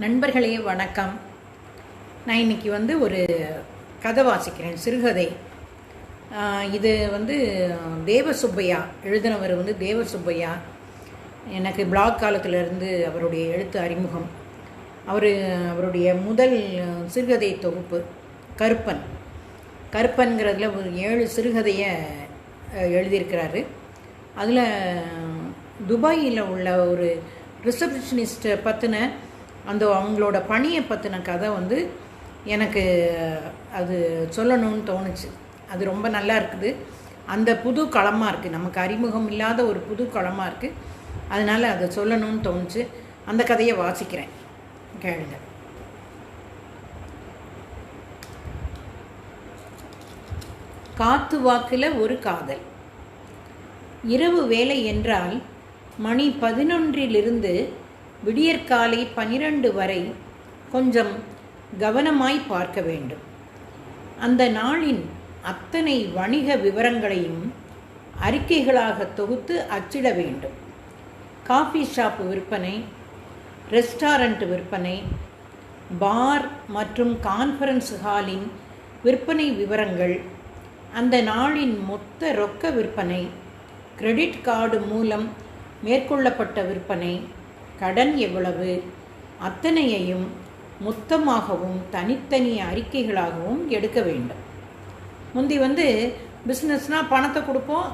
நண்பர்களே வணக்கம். நான் இன்றைக்கி ஒரு கதை வாசிக்கிறேன், சிறுகதை. இது தேவசுப்பையா எழுதினவர் தேவசுப்பையா. எனக்கு பிளாக் காலத்திலிருந்து அவருடைய எழுத்து அறிமுகம். அவருடைய முதல் சிறுகதை தொகுப்பு கருப்பன்கிறதுல ஒரு 7 சிறுகதையை எழுதியிருக்கிறாரு. அதில் துபாயில் உள்ள ஒரு ரிசப்ஷனிஸ்ட்டை பற்றின அவங்களோட பணியை பற்றின கதை எனக்கு அது சொல்லணும்னு தோணுச்சு. அது ரொம்ப நல்லா இருக்குது. அந்த புது களமாக இருக்குது, நமக்கு அறிமுகம் இல்லாத ஒரு புது களமாக இருக்குது. அதனால் அதை சொல்லணும்னு தோணுச்சு. அந்த கதையை வாசிக்கிறேன், கேளுங்க. காத்து வாக்கில் ஒரு காதல். இரவு வேலை என்றால் மணி 11 விடியற்காலை 12 வரை கொஞ்சம் கவனமாய் பார்க்க வேண்டும். அந்த நாளின் அத்தனை வணிக விவரங்களையும் அறிக்கைகளாக தொகுத்து அச்சிட வேண்டும். காஃபி ஷாப் விற்பனை, ரெஸ்டாரண்ட் விற்பனை, பார் மற்றும் கான்ஃபரன்ஸ் ஹாலின் விற்பனை விவரங்கள், அந்த நாளின் மொத்த ரொக்க விற்பனை, கிரெடிட் கார்டு மூலம் மேற்கொள்ளப்பட்ட விற்பனை, கடன் எவ்வளவு, அத்தனையையும் மொத்தமாகவும் தனித்தனி அறிக்கைகளாகவும் எடுக்க வேண்டும். முந்தி பிஸ்னஸ்னால் பணத்தை கொடுப்போம்,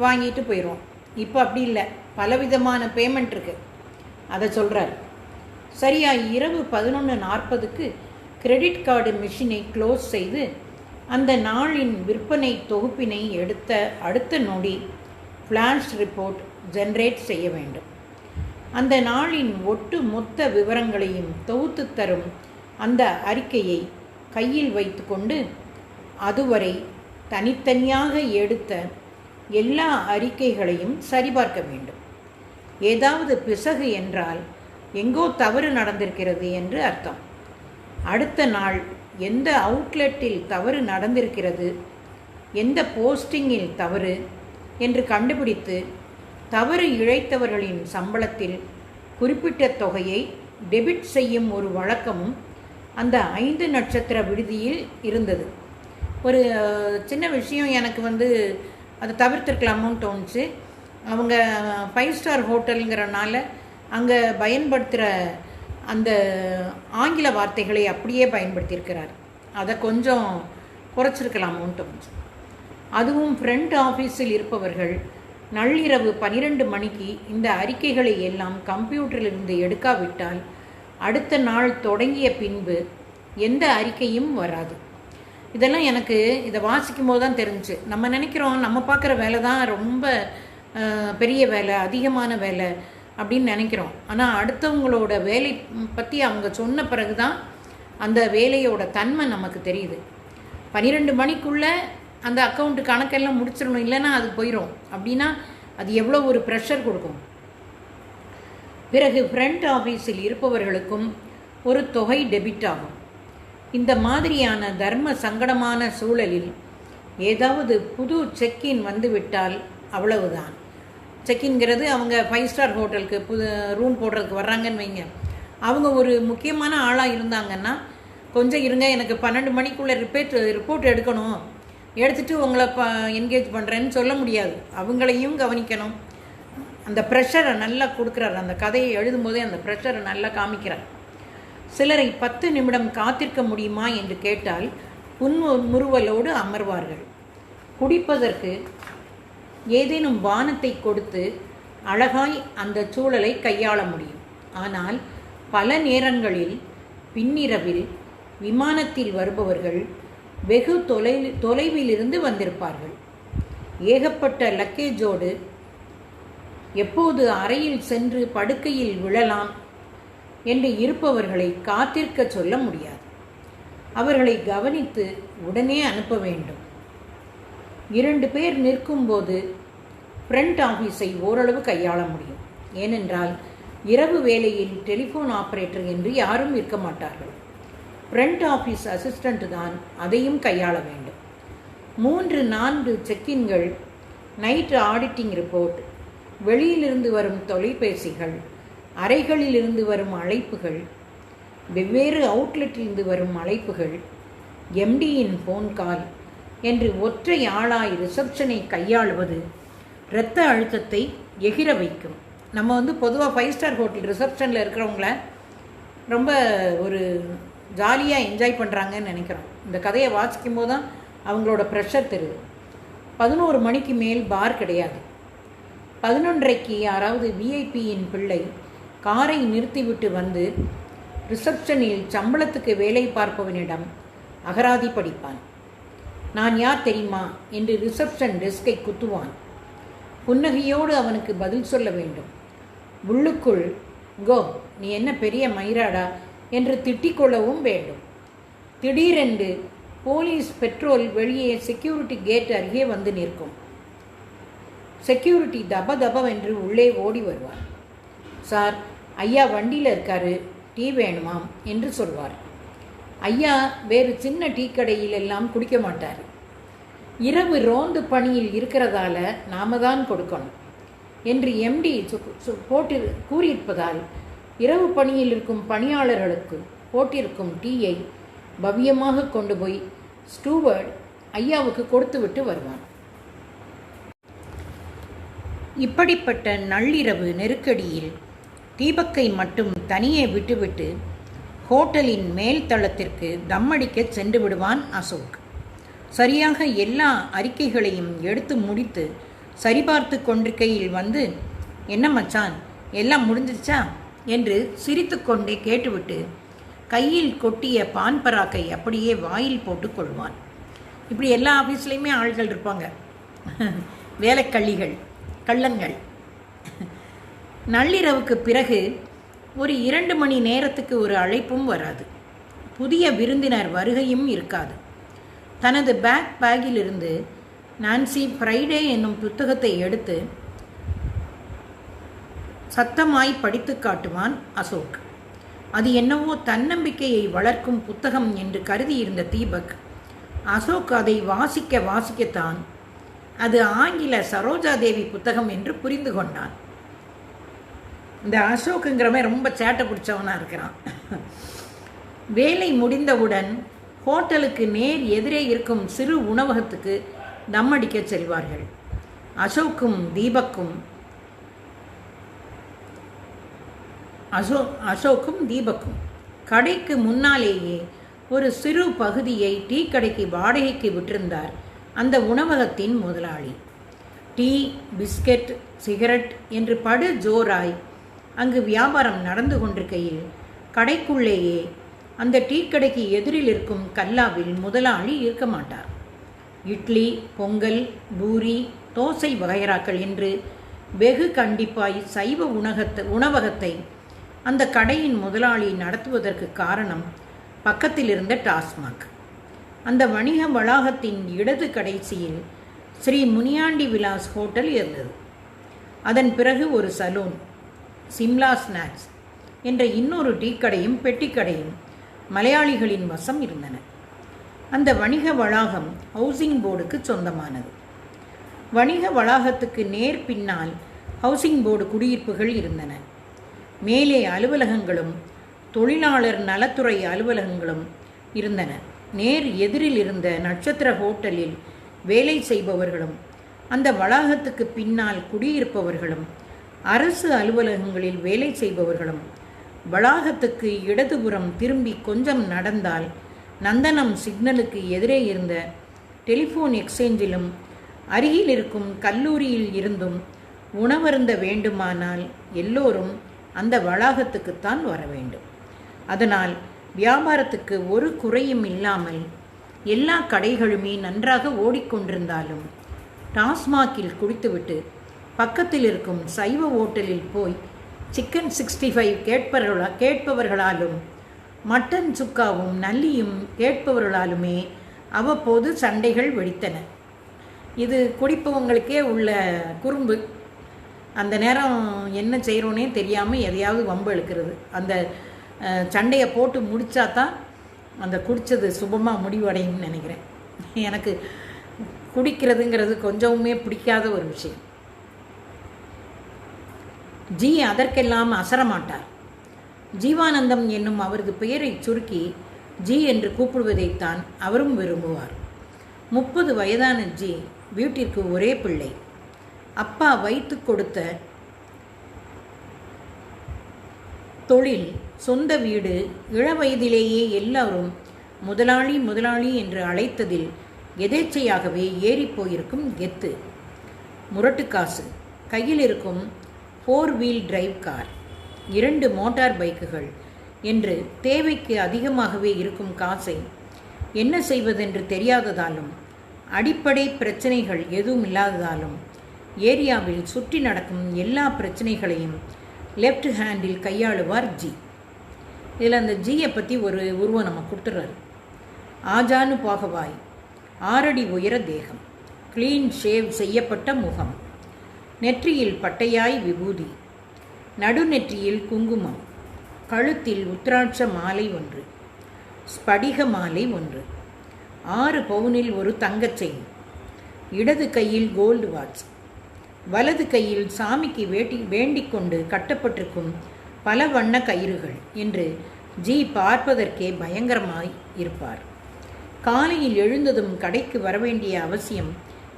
வாங்கிட்டு போயிடுவோம். இப்போ அப்படி இல்லை, பலவிதமான பேமெண்ட் இருக்குது. அதை சொல்கிறார். சரியாக இரவு 11:40 கிரெடிட் கார்டு மிஷினை க்ளோஸ் செய்து அந்த நாளின் விற்பனை தொகுப்பினை எடுத்த அடுத்த நொடி ஃப்ளாஷ் ரிப்போர்ட் ஜென்ரேட் செய்ய வேண்டும். அந்த நாளின் ஒட்டு மொத்த விவரங்களையும் தொகுத்து தரும் அந்த அறிக்கையை கையில் வைத்து கொண்டு அதுவரை தனித்தனியாக எடுத்த எல்லா அறிக்கைகளையும் சரிபார்க்க வேண்டும். ஏதாவது பிசகு என்றால் எங்கோ தவறு நடந்திருக்கிறது என்று அர்த்தம். அடுத்த நாள் எந்த அவுட்லெட்டில் தவறு நடந்திருக்கிறது, எந்த போஸ்டிங்கில் தவறு என்று கண்டுபிடித்து தவறு இழைத்தவர்களின் சம்பளத்தில் குறிப்பிட்ட தொகையை டெபிட் செய்யும் ஒரு வழக்கமும் அந்த 5 நட்சத்திர விடுதியில் இருந்தது. ஒரு சின்ன விஷயம் எனக்கு அதை தவிர்த்திருக்கலாமோன்னு தோணுச்சு. அவங்க 5 ஸ்டார் ஹோட்டலுங்கிறனால அங்கே பயன்படுத்துகிற அந்த ஆங்கில வார்த்தைகளை அப்படியே பயன்படுத்தியிருக்கிறார். அதை கொஞ்சம் குறைச்சிருக்கலாமோன்னு தோணுச்சு. அதுவும் ஃப்ரண்ட் ஆஃபீஸில் இருப்பவர்கள் நள்ளிரவு 12 மணிக்கு இந்த அறிக்கைகளை எல்லாம் கம்ப்யூட்டரிலிருந்து எடுக்காவிட்டால் அடுத்த நாள் தொடங்கிய பின்பு எந்த அறிக்கையும் வராது. இதெல்லாம் எனக்கு இதை வாசிக்கும் போது தான் தெரிஞ்சு. நம்ம நினைக்கிறோம் நம்ம பார்க்குற வேலை தான் ரொம்ப பெரிய வேலை, அதிகமான வேலை அப்படின்னு நினைக்கிறோம். ஆனால் அடுத்தவங்களோட வேலை பற்றி அவங்க சொன்ன பிறகு தான் அந்த வேலையோட தன்மை நமக்கு தெரியுது. 12 மணிக்குள்ளே அந்த அக்கௌண்ட்டு கணக்கெல்லாம் முடிச்சிடணும், இல்லைன்னா அது போயிடும். அப்படின்னா அது எவ்வளோ ஒரு ப்ரெஷர் கொடுக்கும். பிறகு ஃப்ரண்ட் ஆஃபீஸில் இருப்பவர்களுக்கும் ஒரு தொகை டெபிட் ஆகும். இந்த மாதிரியான தர்ம சங்கடமான சூழலில் ஏதாவது புது செக்இன் வந்துவிட்டால் அவ்வளவுதான். செக்இன்கிறது அவங்க 5 ஸ்டார் ஹோட்டலுக்கு புது ரூம் போடுறதுக்கு வர்றாங்கன்னு வைங்க. அவங்க ஒரு முக்கியமான ஆளாக இருந்தாங்கன்னா கொஞ்சம் இருங்க, எனக்கு 12 மணிக்குள்ளே ரிப்போர்ட் எடுக்கணும், எடுத்துகிட்டு உங்களை என்கேஜ் பண்ணுறேன்னு சொல்ல முடியாது. அவங்களையும் கவனிக்கணும். அந்த ப்ரெஷரை நல்லா கொடுக்குறார். அந்த கதையை எழுதும்போதே அந்த ப்ரெஷரை நல்லா காமிக்கிறார். சிலரை 10 நிமிடம் காத்திருக்க முடியுமா என்று கேட்டால் முறுவலோடு அமர்வார்கள். குடிப்பதற்கு ஏதேனும் பானத்தை கொடுத்து அழகாய் அந்த சூழலை கையாள முடியும். ஆனால் பல நேரங்களில் பின்னிரவில் விமானத்தில் வருபவர்கள் வெகு தொலைவிலிருந்து வந்திருப்பார்கள். ஏகப்பட்ட லக்கேஜோடு எப்போது அறையில் சென்று படுக்கையில் விழலாம் என்று இருப்பவர்களை காத்திருக்க சொல்ல முடியாது. அவர்களை கவனித்து உடனே அனுப்ப வேண்டும். 2 பேர் நிற்கும்போது ஃப்ரண்ட் ஆஃபீஸை ஓரளவு கையாள முடியும். ஏனென்றால் இரவு வேளையில் டெலிஃபோன் ஆபரேட்டர் என்று யாரும் இருக்க மாட்டார்கள். ஃப்ரண்ட் ஆஃபீஸ் அசிஸ்டண்ட் தான் அதையும் கையாள வேண்டும். 3-4 செக்கின்கள், நைட் ஆடிட்டிங் ரிப்போர்ட், வெளியிலிருந்து வரும் தொலைபேசிகள், அறைகளிலிருந்து வரும் அழைப்புகள், வெவ்வேறு அவுட்லெட்டிலிருந்து வரும் அழைப்புகள், எம்டியின் ஃபோன் கால் என்று ஒற்றை ஆளாய் ரிசப்ஷனை கையாளுவது இரத்த அழுத்தத்தை எகிர வைக்கும். நம்ம பொதுவாக 5 ஸ்டார் ஹோட்டல் ரிசப்ஷனில் இருக்கிறவங்கள ரொம்ப ஒரு ஜாலியாக என்ஜாய் பண்ணுறாங்கன்னு நினைக்கிறோம். இந்த கதையை வாசிக்கும் போது தான் அவங்களோட ப்ரெஷர் தெரியுது. 11 மணிக்கு மேல் பார் கிடையாது. 11:30க்கு யாராவது விஐபியின் பிள்ளை காரை நிறுத்திவிட்டு வந்து ரிசப்ஷனில் சம்பளத்துக்கு வேலை பார்ப்பவனிடம் அகராதி படிப்பான். நான் யார் தெரியுமா என்று ரிசப்ஷன் டெஸ்கை குத்துவான். புன்னகையோடு அவனுக்கு பதில் சொல்ல வேண்டும். உள்ளுக்குள் கோ நீ என்ன பெரிய மயிராடா என்று திட்டிக்கொள்ளவும் வேண்டும். திடீரென்று போலீஸ் பெட்ரோல் வெளியே செக்யூரிட்டி கேட் அருகே வந்து நிற்கும். செக்யூரிட்டி தப தபவென்று உள்ளே ஓடி வருவார். சார், ஐயா வண்டியில் இருக்காரு, டீ வேணுமாம் என்று சொல்வார். ஐயா வேறு சின்ன டீ கடையில் எல்லாம் குடிக்க மாட்டார். இரவு ரோந்து பணியில் இருக்கிறதால நாம தான் கொடுக்கணும் என்று எம்டி போட்டு கூறியிருப்பதால் இரவு பணியில் இருக்கும் பணியாளர்களுக்கு போட்டிருக்கும் டீயை பவ்யமாக கொண்டு போய் ஸ்டூவர்ட் ஐயாவுக்கு கொடுத்து விட்டு வருவான். இப்படிப்பட்ட நள்ளிரவு நெருக்கடியில் தீபக்கை மட்டும் தனியே விட்டுவிட்டு ஹோட்டலின் மேல் தளத்திற்கு தம்மடிக்க சென்று விடுவான் அசோக். சரியாக எல்லா அறிக்கைகளையும் எடுத்து முடித்து சரிபார்த்து கொண்டிருக்கையில் வந்து, என்ன மச்சான், எல்லாம் முடிஞ்சிருச்சா என்று சிரித்து கொண்டே கேட்டுவிட்டு கையில் கொட்டிய பான் பராக்கை அப்படியே வாயில் போட்டு கொள்வான். இப்படி எல்லா ஆஃபீஸ்லேயுமே ஆள்கள் இருப்பாங்க, வேலைக்கள்ளிகள், கள்ளங்கள். நள்ளிரவுக்கு பிறகு ஒரு 2 மணி நேரத்துக்கு ஒரு அழைப்பும் வராது. புதிய விருந்தினர் வருகையும் இருக்காது. தனது பேக்கிலிருந்து நான்சி ஃப்ரைடே என்னும் புத்தகத்தை எடுத்து சத்தமாய் படித்து காட்டுவான் அசோக். அது என்னவோ தன்னம்பிக்கையை வளர்க்கும் புத்தகம் என்று கருதியிருந்த தீபக், அசோக் அதை வாசிக்கத்தான் அது ஆங்கில சரோஜாதேவி புத்தகம் என்று புரிந்து கொண்டான். இந்த அசோக்குங்கிறவன் ரொம்ப சேட்டை பிடிச்சவனாக இருக்கிறான். வேலை முடிந்தவுடன் ஹோட்டலுக்கு நேர் எதிரே இருக்கும் சிறு உணவகத்துக்கு தம்மடிக்க செல்வார்கள். அசோக்கும் தீபக்கும் கடைக்கு முன்னாலேயே ஒரு சிறு பகுதியை டீ கடைக்கு வாடகைக்கு விட்டிருந்தார் அந்த உணவகத்தின் முதலாளி. டீ, பிஸ்கட், சிகரெட் என்று படு ஜோராய் அங்கு வியாபாரம் நடந்து கொண்டிருக்கையில் கடைக்குள்ளேயே அந்த டீ கடைக்கு எதிரில் இருக்கும் கல்லாவில் முதலாளி இருக்க மாட்டார். இட்லி, பொங்கல், பூரி, தோசை வகைராக்கள் என்று வெகு கண்டிப்பாய் சைவ உணவகத்தை அந்த கடையின் முதலாளி நடத்துவதற்கு காரணம் பக்கத்தில் இருந்த டாஸ்மாக். அந்த வணிக வளாகத்தின் இடது கடைசியில் ஸ்ரீ முனியாண்டி விலாஸ் ஹோட்டல் இருந்தது. அதன் பிறகு ஒரு சலூன், சிம்லா ஸ்நாக்ஸ் என்ற இன்னொரு டீ கடையும் பெட்டிக்கடையும் மலையாளிகளின் வசம் இருந்தன. அந்த வணிக வளாகம் ஹவுசிங் போர்டுக்கு சொந்தமானது. வணிக வளாகத்துக்கு நேர் பின்னால் ஹவுசிங் போர்டு குடியிருப்புகள் இருந்தன. மேலே அலுவலகங்களும் தொழிலாளர் நலத்துறை அலுவலகங்களும் இருந்தன. நேர் எதிரில் இருந்த நட்சத்திர ஹோட்டலில் வேலை செய்பவர்களும் அந்த வளாகத்துக்கு பின்னால் குடியிருப்பவர்களும் அரசு அலுவலகங்களில் வேலை செய்பவர்களும் வளாகத்துக்கு இடதுபுறம் திரும்பி கொஞ்சம் நடந்தால் நந்தனம் சிக்னலுக்கு எதிரே இருந்த டெலிஃபோன் எக்ஸ்சேஞ்சிலும் அருகில் இருக்கும் கல்லூரியில் இருந்தும் உணவருந்த வேண்டுமானால் எல்லோரும் அந்த வளாகத்துக்குத்தான் வர வேண்டும். அதனால் வியாபாரத்துக்கு ஒரு குறையும் இல்லாமல் எல்லா கடைகளுமே நன்றாக ஓடிக்கொண்டிருந்தாலும் டாஸ்மாகில் குடித்துவிட்டு பக்கத்தில் இருக்கும் சைவ ஓட்டலில் போய் சிக்கன் 65 கேட்பவர்களாலும் மட்டன் சுக்காவும் நல்லியும் கேட்பவர்களாலுமே அவ்வப்போது சண்டைகள் வெடித்தன. இது குடிப்பவங்களுக்கே உள்ள குறும்பு. அந்த நேரம் என்ன செய்கிறோன்னே தெரியாமல் எதையாவது வம்பு இழுக்கிறது. அந்த சண்டையை போட்டு முடித்தா தான் அந்த குடித்தது சுபமாக முடிவடையும்னு நினைக்கிறேன். எனக்கு குடிக்கிறதுங்கிறது கொஞ்சமுமே பிடிக்காத ஒரு விஷயம். ஜி அதற்கெல்லாம் அசரமாட்டார். ஜீவானந்தம் என்னும் அவரது பெயரை சுருக்கி ஜி என்று கூப்பிடுவதைத்தான் அவரும் விரும்புவார். 30 வயதான ஜி வீட்டிற்கு ஒரே பிள்ளை. அப்பா வைத்து கொடுத்த தொழில், சொந்த வீடு, இளவயதிலேயே எல்லாரும் முதலாளி முதலாளி என்று அழைத்ததில் எதேச்சையாகவே ஏறிப்போயிருக்கும் கெத்து, முரட்டுக்காசு, கையில் இருக்கும் 4 வீல் டிரைவ் கார், 2 மோட்டார் பைக்குகள் என்று தேவைக்கு அதிகமாகவே இருக்கும் காசை என்ன செய்வதென்று தெரியாததாலும், அடிப்படை பிரச்சனைகள் எதுவும் இல்லாததாலும் ஏரியாவில் சுற்றி நடக்கும் எல்லா பிரச்சனைகளையும் லெஃப்ட் ஹேண்டில் கையாளுவார் ஜி. இதில் அந்த ஜியை பற்றி ஒரு உருவம் நம்ம கொடுத்துட்றாரு. ஆஜானு பாகவாய், 6 அடி உயர தேகம், கிளீன் ஷேவ் செய்யப்பட்ட முகம், நெற்றியில் பட்டையாய் விபூதி, நடுநெற்றியில் குங்குமம், கழுத்தில் உத்திராட்ச மாலை ஒன்று, ஸ்படிக மாலை ஒன்று, 6 பவுனில் ஒரு தங்கச்செயின், இடது கையில் கோல்டு வாட்ச், வலது கையில் சாமிக்கு வேண்டிக் கொண்டு கட்டப்பட்டிருக்கும் பல வண்ண கயிறுகள் என்று ஜி பார்ப்பதற்கே பயங்கரமாய் இருப்பார். காலையில் எழுந்ததும் கடைக்கு வரவேண்டிய அவசியம்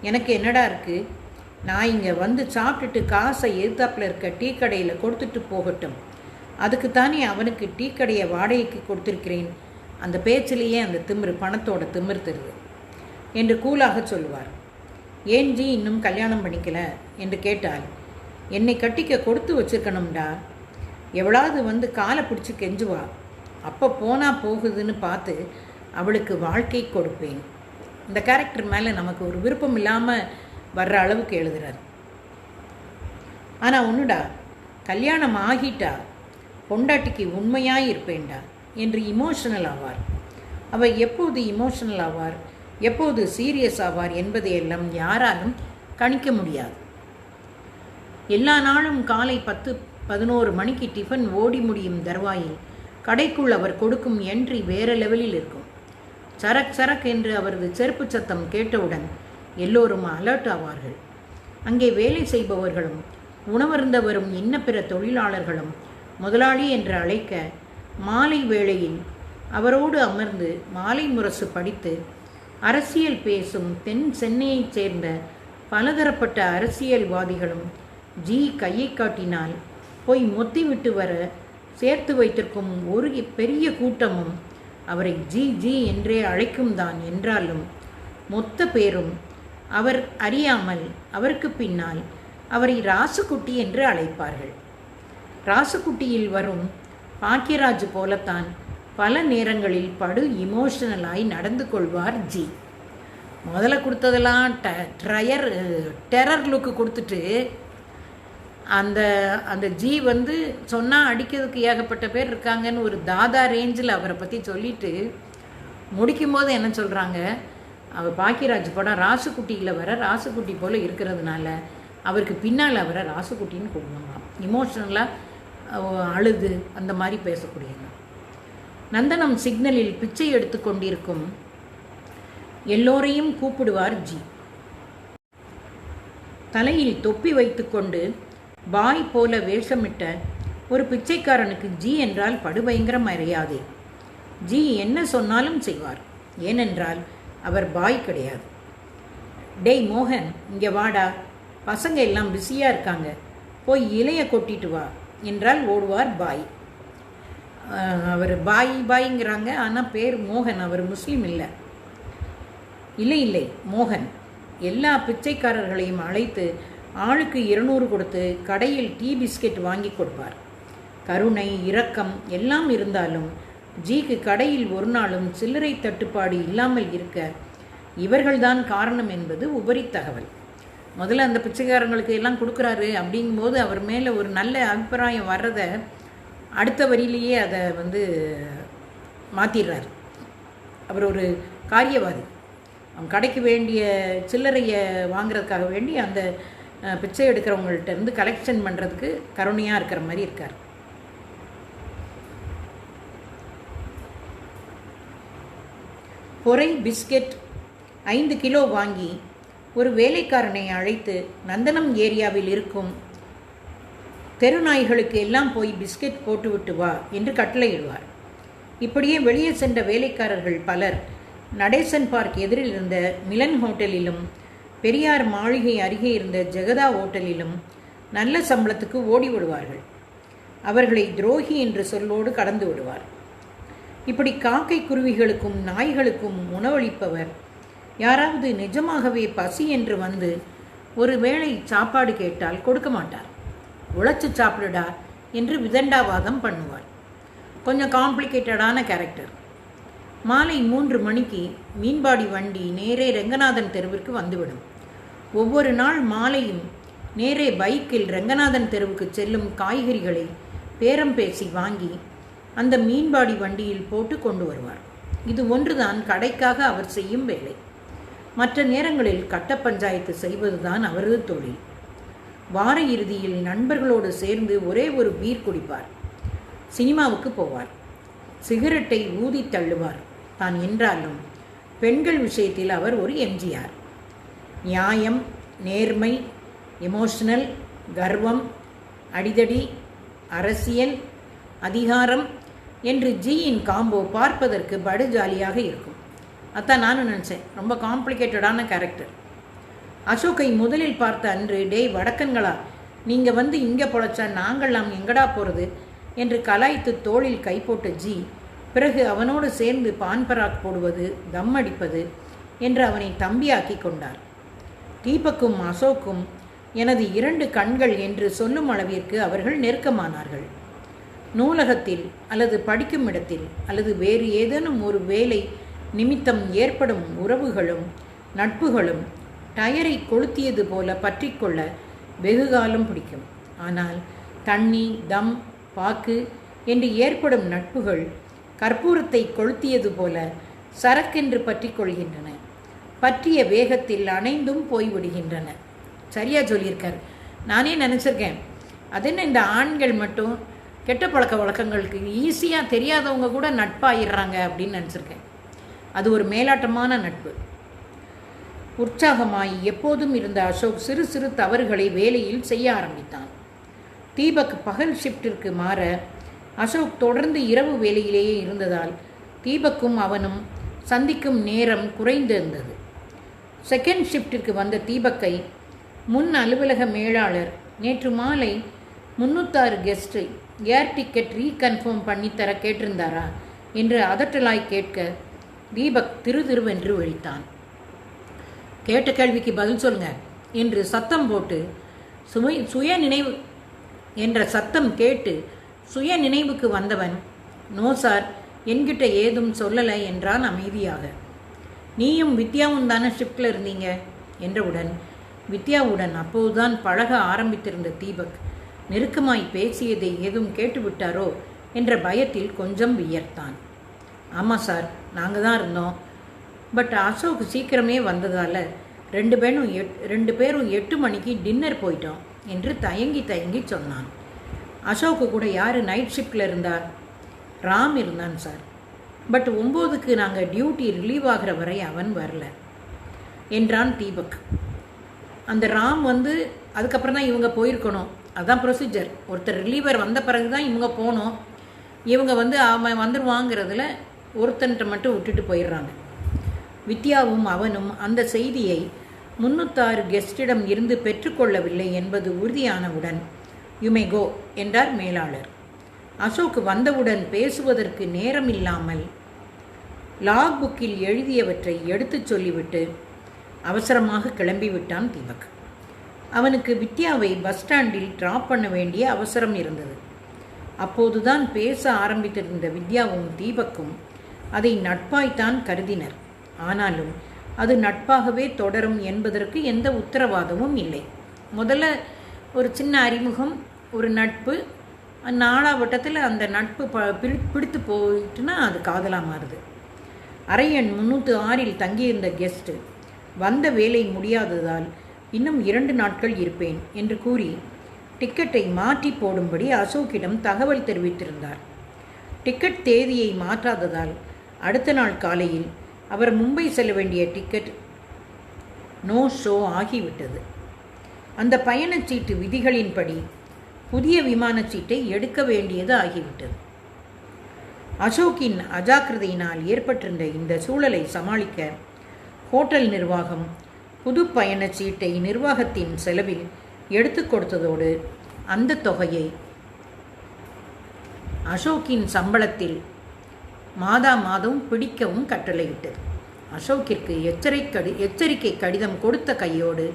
எனக்கு என்னடா இருக்குது? நான் இங்கே வந்து சாப்பிட்டுட்டு காசை எதிர்த்தாப்பில் இருக்க டீ கடையில் கொடுத்துட்டு போகட்டும், அதுக்குத்தானே அவனுக்கு டீ கடையை வாடகைக்கு கொடுத்துருக்கிறேன். அந்த பேச்சிலேயே அந்த திமிரு, பணத்தோட திமிரு தருது என்று கூலாக சொல்லுவார். ஏன் ஜி இன்னும் கல்யாணம் பண்ணிக்கல என்று கேட்டால், என்னை கட்டிக்க கொடுத்து வச்சிருக்கணும்டா, எவ்வளாவது வந்து காலை பிடிச்சி கெஞ்சுவா, அப்போ போனால் போகுதுன்னு பார்த்து அவளுக்கு வாழ்க்கை கொடுப்பேன். இந்த கேரக்டர் மேலே நமக்கு ஒரு விருப்பம் இல்லாமல் வர்ற அளவுக்கு எழுதுறார். ஆனால் ஒன்றுடா, கல்யாணம் ஆகிட்டா பொண்டாட்டிக்கு உண்மையாக இருப்பேன்டா என்று இமோஷனல் ஆவார். அவர் எப்போது இமோஷனல் ஆவார், எப்போது சீரியஸ் ஆவார் என்பதையெல்லாம் யாராலும் கணிக்க முடியாது. எல்லா நாளும் காலை 10-11 மணிக்கு டிஃபன் ஓடி முடியும் தருவாயில் கடைக்குள் அவர் கொடுக்கும் என்ட்ரி வேறு லெவலில் இருக்கும். சரக் சரக் என்று அவரது செருப்பு சத்தம் கேட்டவுடன் எல்லோரும் அலர்ட் ஆவார்கள். அங்கே வேலை செய்பவர்களும் உணவருந்த வரும் இன்ன பிற தொழிலாளர்களும் முதலாளி என்று அழைக்க, மாலை வேளையில் அவரோடு அமர்ந்து மாலை முரசு படித்து அரசியல் பேசும் தென் சென்னையைச் சேர்ந்த பலதரப்பட்ட அரசியல்வாதிகளும் ஜி கையை காட்டினால் போய் மொத்தி விட்டு வர சேர்த்து வைத்திருக்கும் ஒரு பெரிய கூட்டமும் அவரை ஜி ஜி என்றே அழைக்கும் தான் என்றாலும் மொத்த பேரும் அவர் அறியாமல் அவருக்கு பின்னால் அவரை ராசுக்குட்டி என்று அழைப்பார்கள். ராசுக்குட்டியில் வரும் பாக்கியராஜ் போலத்தான் பல நேரங்களில் படு இமோஷனலாய் நடந்து கொள்வார் ஜி. முதல்ல கொடுத்ததெல்லாம் டெரர் லுக்கு கொடுத்துட்டு அந்த ஜி வந்து சொன்னால் அடிக்கிறதுக்கு ஏகப்பட்ட பேர் இருக்காங்கன்னு ஒரு தாதா ரேஞ்சில் அவரை பற்றி சொல்லிட்டு முடிக்கும் போது என்ன சொல்கிறாங்க, அவர் பாக்கியராஜ் படம் ராசுக்குட்டியில் வர ராசுக்குட்டி போல் இருக்கிறதுனால அவருக்கு பின்னால் அவரை ராசுக்குட்டின்னு கூப்பிடுவாங்களாம். இமோஷனலாக அழுது அந்த மாதிரி பேசக்கூடியவங்க. நந்தனம் சிக்னலில் பிச்சை எடுத்து கொண்டிருக்கும் எல்லோரையும் கூப்பிடுவார் ஜி. தலையில் தொப்பி வைத்துக்கொண்டு பாய் போல வேஷமிட்ட ஒரு பிச்சைக்காரனுக்கு ஜி என்றால் படுபயங்கர மரியாதை. ஜி என்ன சொன்னாலும் செய்வார், ஏனென்றால் அவர் பாய் கிடையாது. டேய் மோகன், இங்கே வாடா, பசங்க எல்லாம் பிஸியாக இருக்காங்க, போய் இலையை கொட்டிட்டு வா என்றால் ஓடுவார் பாய். அவர் பாய்ங்கிறாங்க, ஆனால் பேர் மோகன், அவர் முஸ்லீம் இல்லை. இல்லை மோகன் எல்லா பிச்சைக்காரர்களையும் அழைத்து ஆளுக்கு 200 கொடுத்து கடையில் டீ பிஸ்கெட் வாங்கி கொடுப்பார். கருணை, இரக்கம் எல்லாம் இருந்தாலும் ஜிக்கு கடையில் ஒரு நாளும் சில்லறை தட்டுப்பாடு இல்லாமல் இருக்க இவர்கள்தான் காரணம் என்பது உபரி தகவல். முதல்ல அந்த பிச்சைக்காரங்களுக்கு எல்லாம் கொடுக்குறாரு அப்படிங்கும்போது அவர் மேலே ஒரு நல்ல அபிப்பிராயம் வர்றதை அடுத்த வரியிலேயே அதை வந்து மாற்றிடுறார். அவர் ஒரு காரியவாதி. அவன் கடைக்கு வேண்டிய சில்லறையை வாங்குறதுக்காக வேண்டி அந்த பிச்சை எடுக்கிறவங்கள்ட்ட இருந்து கலெக்ஷன் பண்ணுறதுக்கு கருணையாக இருக்கிற மாதிரி இருக்கார். பொறை பிஸ்கெட் 5 கிலோ வாங்கி ஒரு வேலைக்காரனை அழைத்து நந்தனம் ஏரியாவில் இருக்கும் தெருநாய்களுக்கு எல்லாம் போய் பிஸ்கட் போட்டுவிட்டு வா என்று கட்டளையிடுவார். இப்படியே வெளியே சென்ற வேலைக்காரர்கள் பலர் நடேசன் பார்க் எதிரில் இருந்த மிலன் ஹோட்டலிலும் பெரியார் மாளிகை அருகே இருந்த ஜெகதா ஹோட்டலிலும் நல்ல சம்பளத்துக்கு ஓடி விடுவார்கள். அவர்களை துரோகி என்ற சொல்லோடு கடந்து விடுவார். இப்படி காக்கை குருவிகளுக்கும் நாய்களுக்கும் உணவளிப்பவர் யாராவது நிஜமாகவே பசி என்று வந்து ஒரு வேளை சாப்பாடு கேட்டால் கொடுக்க மாட்டார். உழைச்சி சாப்பிடுடா என்று விதண்டாவாதம் பண்ணுவார். கொஞ்சம் காம்ப்ளிகேட்டடான கேரக்டர். மாலை 3 மணிக்கு மீன்பாடி வண்டி நேரே ரெங்கநாதன் தெருவிற்கு வந்துவிடும். ஒவ்வொரு நாள் மாலையும் நேரே பைக்கில் ரெங்கநாதன் தெருவுக்கு செல்லும் காய்கறிகளை பேரம் பேசி வாங்கி அந்த மீன்பாடி வண்டியில் போட்டு கொண்டு வருவார். இது ஒன்றுதான் கடைக்காக அவர் செய்யும் வேலை. மற்ற நேரங்களில் கட்ட பஞ்சாயத்து செய்வதுதான் அவரது தொழில். வார இறுதியில் நண்பர்களோடு சேர்ந்து ஒரே ஒரு பீர் குடிப்பார். சினிமாவுக்கு போவார். சிகரெட்டை ஊதி தள்ளுவார். தான் என்றாலும் பெண்கள் விஷயத்தில் அவர் ஒரு எம்ஜிஆர். நியாயம், நேர்மை, எமோஷனல், கர்வம், அடிதடி, அரசியல், அதிகாரம் என்று ஜியின் காம்போ பார்ப்பதற்கு படு ஜாலியாக இருக்கும். அதான் நானும் நினச்சேன். ரொம்ப காம்ப்ளிகேட்டடான கேரக்டர். அசோக்கை முதலில் பார்த்த அன்று, டேய் வடக்கன்களா, நீங்கள் வந்து இங்கே பொழைச்சா நாங்கள்லாம் எங்கடா போகிறது என்று கலாய்த்து தோளில் கை போட்ட ஜி பிறகு அவனோடு சேர்ந்து பான்பராக் போடுவது, தம் அடிப்பது என்று அவனை தம்பியாக்கி கொண்டார். தீபக்கும் அசோக்கும் எனது 2 கண்கள் என்று சொல்லும் அளவிற்கு அவர்கள் நெருக்கமானார்கள். நூலகத்தில் அல்லது படிக்கும் இடத்தில் அல்லது வேறு ஏதேனும் ஒரு வேலை நிமித்தம் ஏற்படும் உறவுகளும் நட்புகளும் டயரை கொளுத்தியது போல பற்றிக்கொள்ள வெகுகாலம் பிடிக்கும். ஆனால் தண்ணி, தம், பாக்கு என்று ஏற்படும் நட்புகள் கற்பூரத்தை கொளுத்தியது போல சரக்கென்று பற்றி கொள்கின்றன. பற்றிய வேகத்தில் அணைந்தும் போய்விடுகின்றன. சரியாக சொல்லியிருக்கார். நானே நினச்சிருக்கேன், அது என்ன இந்த ஆண்கள் மட்டும் கெட்ட பழக்க வழக்கங்களுக்கு ஈஸியாக தெரியாதவங்க கூட நட்பாயிடுறாங்க அப்படின்னு நினச்சிருக்கேன். அது ஒரு மேலாட்டமான நட்பு. உற்சாகமாய் எப்போதும் இருந்த அசோக் சிறு சிறு தவறுகளை வேலையில் செய்ய ஆரம்பித்தான். தீபக் பகல் ஷிஃப்டிற்கு மாற அசோக் தொடர்ந்து இரவு வேலையிலேயே இருந்ததால் தீபக்கும் அவனும் சந்திக்கும் நேரம் குறைந்திருந்தது. செகண்ட் ஷிஃப்டிற்கு வந்த தீபக்கை முன் அலுவலக மேலாளர் நேற்று மாலை 306 கெஸ்ட்டு ஏர் டிக்கெட் ரீகன்ஃபார்ம் பண்ணித்தர கேட்டிருந்தாரா என்று அதட்டலாய் கேட்க தீபக் திருதிருவென்று விழித்தான். கேட்ட கேள்விக்கு பதில் சொல்லுங்க என்று சத்தம் போட்டு சுய நினைவு என்ற சத்தம் கேட்டு சுய நினைவுக்கு வந்தவன், நோ சார், என்கிட்ட ஏதும் சொல்லலை என்றான் அமைதியாக. நீயும் வித்யாவும் தானே ஷிஃப்டில் இருந்தீங்க என்றவுடன் வித்யாவுடன் அப்போதுதான் பழக ஆரம்பித்திருந்த தீபக் நெருக்கமாய் பேசியதை ஏதும் கேட்டுவிட்டாரோ என்ற பயத்தில் கொஞ்சம் வியர்த்தான். ஆமாம் சார், நாங்கள் தான் இருந்தோம். பட் அசோக் சீக்கிரமே வந்ததால் 2 பேரும் 8 மணிக்கு டின்னர் போயிட்டோம் என்று தயங்கி சொன்னான். அசோக்கு கூட யார் நைட் ஷிஃப்டில் இருந்தார்? ராம் இருந்தான் சார். பட் 9க்கு நாங்கள் டியூட்டி ரிலீவ் ஆகிற வரை அவன் வரல என்றான் தீபக். அந்த ராம் வந்து அதுக்கப்புறம் தான் இவங்க போயிருக்கணும். அதுதான் ப்ரொசீஜர். ஒருத்தர் ரிலீவர் வந்த பிறகு தான் இவங்க போகணும். இவங்க வந்து அவன் வந்துடுவாங்கிறதுல ஒருத்தன்ட்ட மட்டும் விட்டுட்டு போயிடுறாங்க. வித்யாவும் அவனும் அந்த செய்தியை 306 கெஸ்டிடம் இருந்து பெற்றுக்கொள்ளவில்லை என்பது உறுதியானவுடன் யுமே கோ என்றார் மேலாளர். அசோக் வந்தவுடன் பேசுவதற்கு நேரமில்லாமல் லாக் புக்கில் எழுதியவற்றை எடுத்துச் சொல்லிவிட்டு அவசரமாக கிளம்பிவிட்டான் தீபக். அவனுக்கு வித்யாவை பஸ் ஸ்டாண்டில் ட்ராப் பண்ண வேண்டிய அவசரம் இருந்தது. அப்போதுதான் பேச ஆரம்பித்திருந்த வித்யாவும் தீபக்கும் அதை நட்பாய்த்தான் கருதினர். ஆனாலும் அது நட்பாகவே தொடரும் என்பதற்கு எந்த உத்தரவாதமும் இல்லை. முதல்ல ஒரு சின்ன அறிமுகம், ஒரு நட்பு, 4ஆம் வட்டத்தில் அந்த நட்பு பிடித்து போயிட்டுனா அது காதலாக மாறுது. அறை எண் 306 தங்கியிருந்த கெஸ்ட்டு வந்த வேலை முடியாததால் இன்னும் 2 நாட்கள் இருப்பேன் என்று கூறி டிக்கெட்டை மாற்றி போடும்படி அசோக்கிடம் தகவல் தெரிவித்திருந்தார். டிக்கெட் தேதியை மாற்றாததால் அடுத்த நாள் காலையில் அவர் மும்பை செல்ல வேண்டிய டிக்கெட் நோ ஷோ ஆகிவிட்டது. அந்த பயணச்சீட்டு விதிகளின்படி புதிய விமானச் சீட்டை எடுக்க வேண்டியது ஆகிவிட்டது. அசோக்கின் அஜாக்கிரதையினால் ஏற்பட்டிருந்த இந்த சூழலை சமாளிக்க ஹோட்டல் நிர்வாகம் புது பயணச் சீட்டை நிர்வாகத்தின் செலவில் எடுத்து கொடுத்ததோடு அந்த தொகையை அசோக்கின் சம்பளத்தில் மாதம் பிடிக்கவும் கட்டளையிட்டது. அசோக்கிற்கு எச்சரிக்கை கடிதம் கொடுத்த கையோடு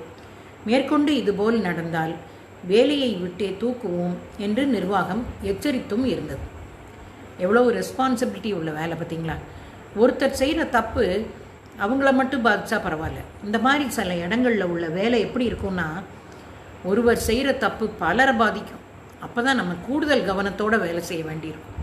மேற்கொண்டு இதுபோல் நடந்தால் வேலையை விட்டே தூக்குவோம் என்று நிர்வாகம் எச்சரித்தும் இருந்தது. எவ்வளோ ரெஸ்பான்சிபிலிட்டி உள்ள வேலை பார்த்தீங்களா? ஒருத்தர் செய்கிற தப்பு அவங்கள மட்டும் பாதித்தா பரவாயில்ல. இந்த மாதிரி சில இடங்களில் உள்ள வேலை எப்படி இருக்கும்னா, ஒருவர் செய்கிற தப்பு பலரை பாதிக்கும். அப்போ தான் நம்ம கூடுதல் கவனத்தோடு வேலை செய்ய வேண்டியிருக்கும்.